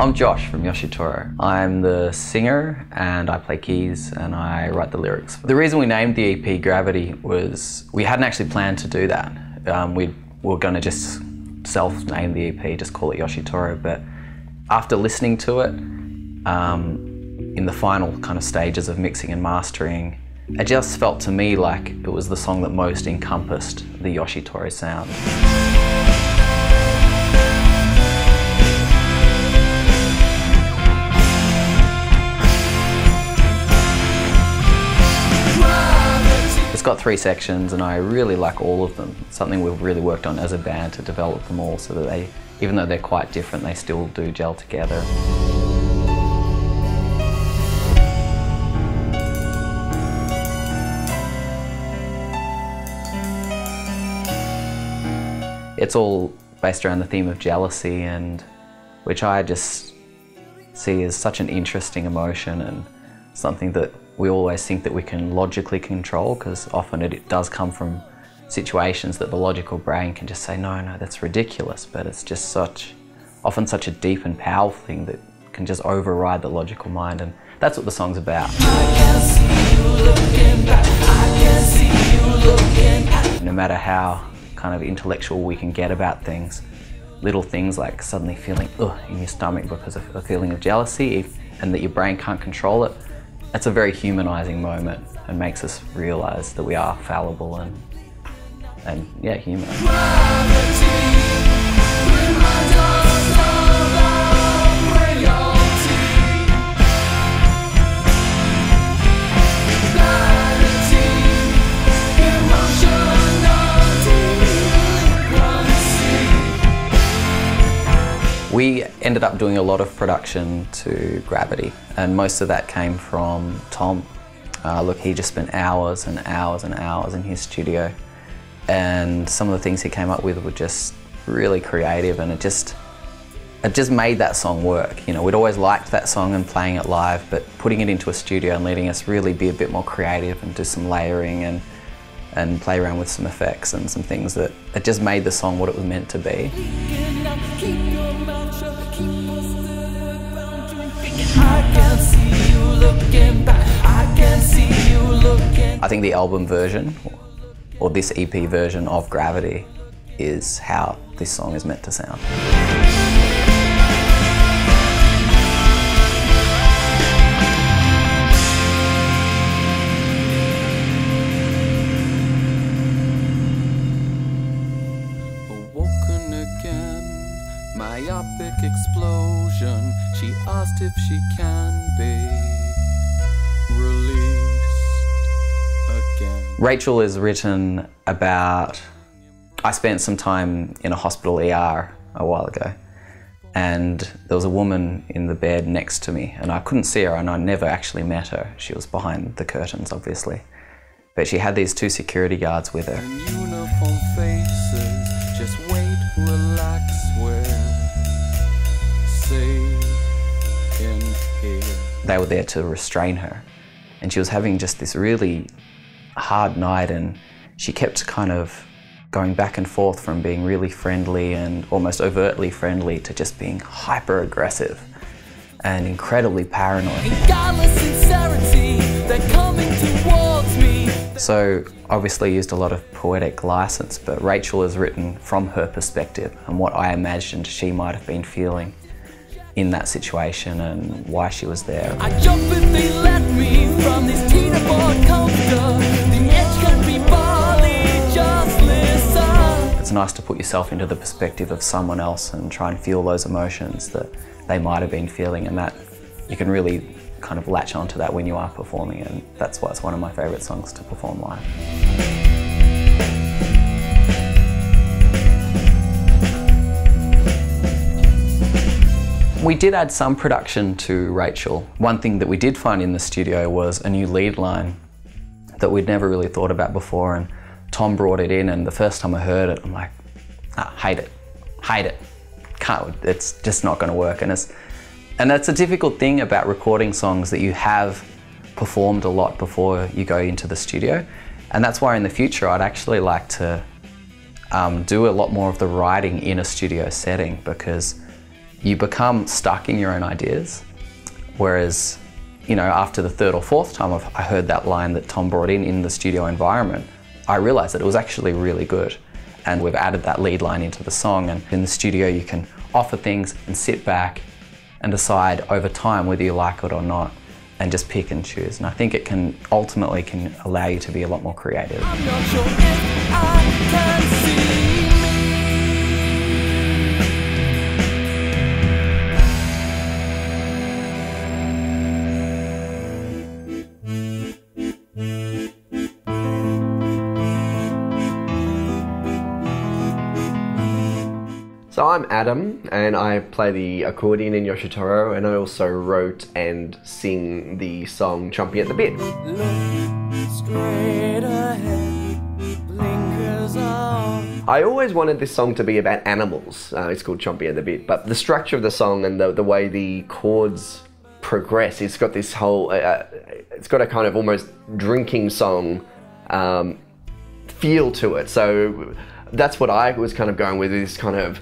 I'm Josh from Yoshitoro. I'm the singer and I play keys and I write the lyrics. The reason we named the EP Gravity was we hadn't actually planned to do that. We were going to just self-name the EP, just call it Yoshitoro, but after listening to it, in the final kind of stages of mixing and mastering, it just felt to me like it was the song that most encompassed the Yoshitoro sound. It's got 3 sections and I really like all of them. It's something we've really worked on as a band to develop them all so that they, even though they're quite different, they still do gel together. It's all based around the theme of jealousy, and which I just see as such an interesting emotion and something that we always think that we can logically control, because often it does come from situations that the logical brain can just say, no, that's ridiculous, but it's just often such a deep and powerful thing that can just override the logical mind, and that's what the song's about. No matter how kind of intellectual we can get about things, little things like suddenly feeling in your stomach because of a feeling of jealousy and that your brain can't control it, that's a very humanizing moment and makes us realize that we are fallible and yeah, human. We ended up doing a lot of production to Gravity, and most of that came from Tom. Look, he just spent hours and hours and hours in his studio, and some of the things he came up with were just really creative, and it just made that song work. You know, we'd always liked that song and playing it live, but putting it into a studio and letting us really be a bit more creative and do some layering and play around with some effects and some things, that it just made the song what it was meant to be. I think the album version, or this EP version of Gravity, is how this song is meant to sound. Awoken again, myopic explosion. She asked if she can be released again. Rachel is written about, I spent some time in a hospital ER a while ago, and there was a woman in the bed next to me, and I couldn't see her and I never actually met her. She was behind the curtains, obviously. But she had these 2 security guards with her. And uniform faces, just wait, relax, we're safe in here. They were there to restrain her, and she was having just this really hard night, and she kept kind of going back and forth from being really friendly and almost overtly friendly to just being hyper aggressive and incredibly paranoid. So obviously used a lot of poetic license, but Rachel is written from her perspective and what I imagined she might have been feeling in that situation and why she was there. I jump if they let me from this teeter-board coaster. The edge can be barley, just listen. It's nice to put yourself into the perspective of someone else and try and feel those emotions that they might have been feeling, and that you can really kind of latch onto that when you are performing, and that's why it's one of my favourite songs to perform live. We did add some production to Rachel. One thing that we did find in the studio was a new lead line that we'd never really thought about before, and Tom brought it in, and the first time I heard it, I'm like, hate it, can't, it's just not going to work. And that's a difficult thing about recording songs that you have performed a lot before you go into the studio, and that's why in the future I'd actually like to do a lot more of the writing in a studio setting, because you become stuck in your own ideas. Whereas, you know, after the third or fourth time I heard that line that Tom brought in the studio environment, I realized that it was actually really good. And we've added that lead line into the song, and in the studio you can offer things and sit back and decide over time whether you like it or not, and just pick and choose. And I think it can ultimately allow you to be a lot more creative. I'm not sure if I can see. So I'm Adam, and I play the accordion in Yoshitoro, and I also wrote and sing the song Chomping at the Bit. Look straight ahead, blinkers on. I always wanted this song to be about animals. It's called Chomping at the Bit, but the structure of the song and the way the chords progress, it's got this whole, it's got a kind of almost drinking song feel to it. So that's what I was kind of going with, this kind of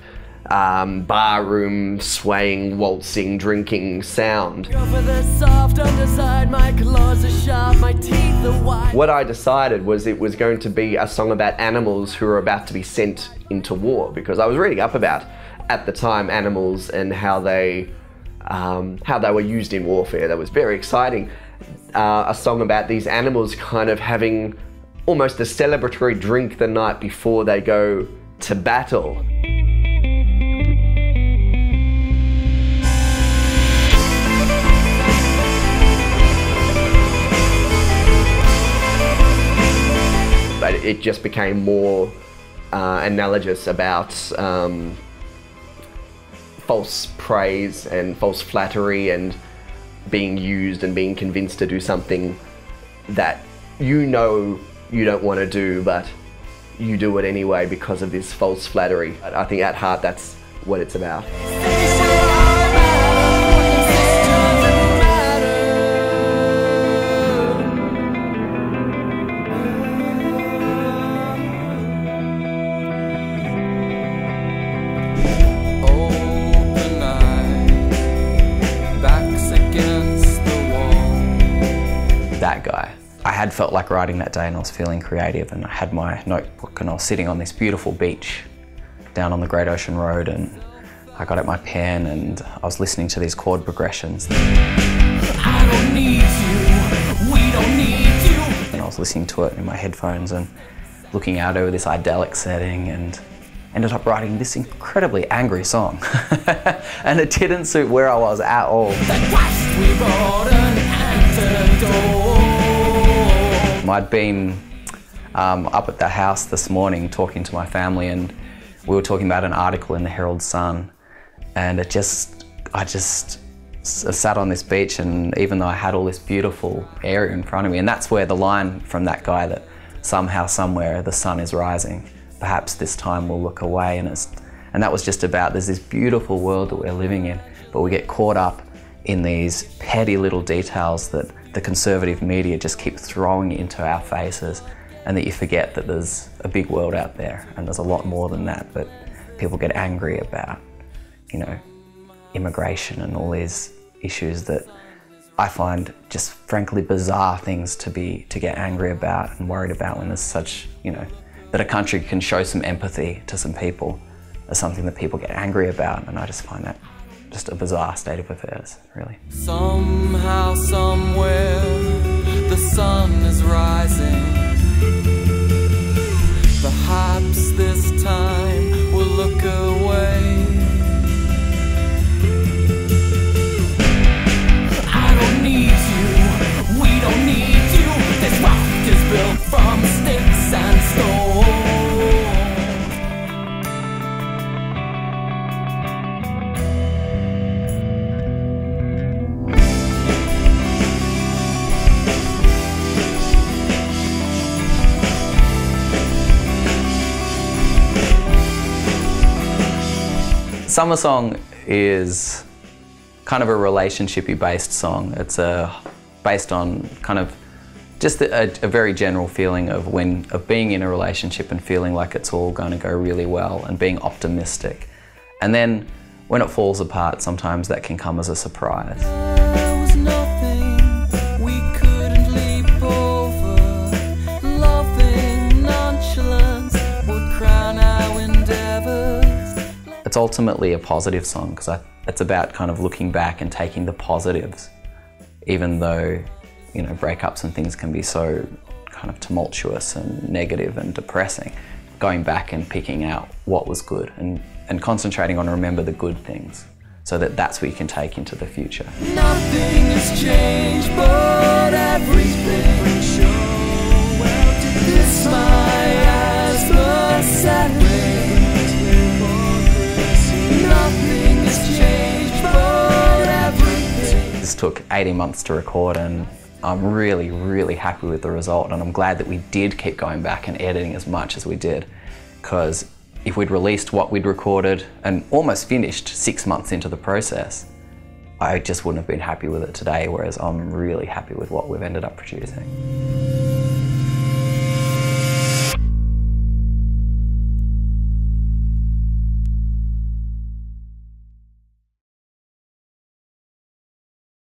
barroom, swaying, waltzing, drinking sound. Go for the soft underside, my claws are sharp, my teeth are white. What I decided was it was going to be a song about animals who are about to be sent into war, because I was reading up about, at the time, animals and how they were used in warfare. That was very exciting. A song about these animals kind of having almost a celebratory drink the night before they go to battle. But it just became more analogous about false praise and false flattery and being used and being convinced to do something that you know you don't want to do, but you do it anyway because of this false flattery. I think at heart that's what it's about. That guy. I had felt like writing that day, and I was feeling creative, and I had my notebook and I was sitting on this beautiful beach down on the Great Ocean Road, and I got out my pen and I was listening to these chord progressions. I don't need you, we don't need you. And I was listening to it in my headphones and looking out over this idyllic setting, and ended up writing this incredibly angry song. And it didn't suit where I was at all. We brought an antidote. I'd been up at the house this morning talking to my family, and we were talking about an article in the Herald Sun, and I just sat on this beach, and even though I had all this beautiful area in front of me, and that's where the line from that guy that somehow, somewhere, the sun is rising, perhaps this time we'll look away, and that was just about, there's this beautiful world that we're living in, but we get caught up in these petty little details that the conservative media just keep throwing into our faces, and that you forget that there's a big world out there and there's a lot more than that. But people get angry about, you know, immigration and all these issues that I find just frankly bizarre things to get angry about and worried about, when there's such, you know, that a country can show some empathy to some people as something that people get angry about, and I just find that just a bizarre state of affairs, really. Somehow, somewhere, the sun is rising. Perhaps this time we'll look away. I don't need you, we don't need you. This rock is built from sticks and stone. Summer Song is kind of a relationship-y based song. It's based on kind of just a very general feeling of being in a relationship and feeling like it's all going to go really well and being optimistic. And then when it falls apart, sometimes that can come as a surprise. There was nothing we couldn't leap over. Loving nonchalance would crown our endeavors. It's ultimately a positive song because it's about kind of looking back and taking the positives, even though, you know, breakups and things can be so kind of tumultuous and negative and depressing. Going back and picking out what was good and concentrating on remember the good things, so that's what you can take into the future. Nothing has changed, but everything. This my asthma sadness. Nothing has changed, but everything. This took 18 months to record, and I'm really, really happy with the result, and I'm glad that we did keep going back and editing as much as we did, because if we'd released what we'd recorded and almost finished 6 months into the process, I just wouldn't have been happy with it today, whereas I'm really happy with what we've ended up producing.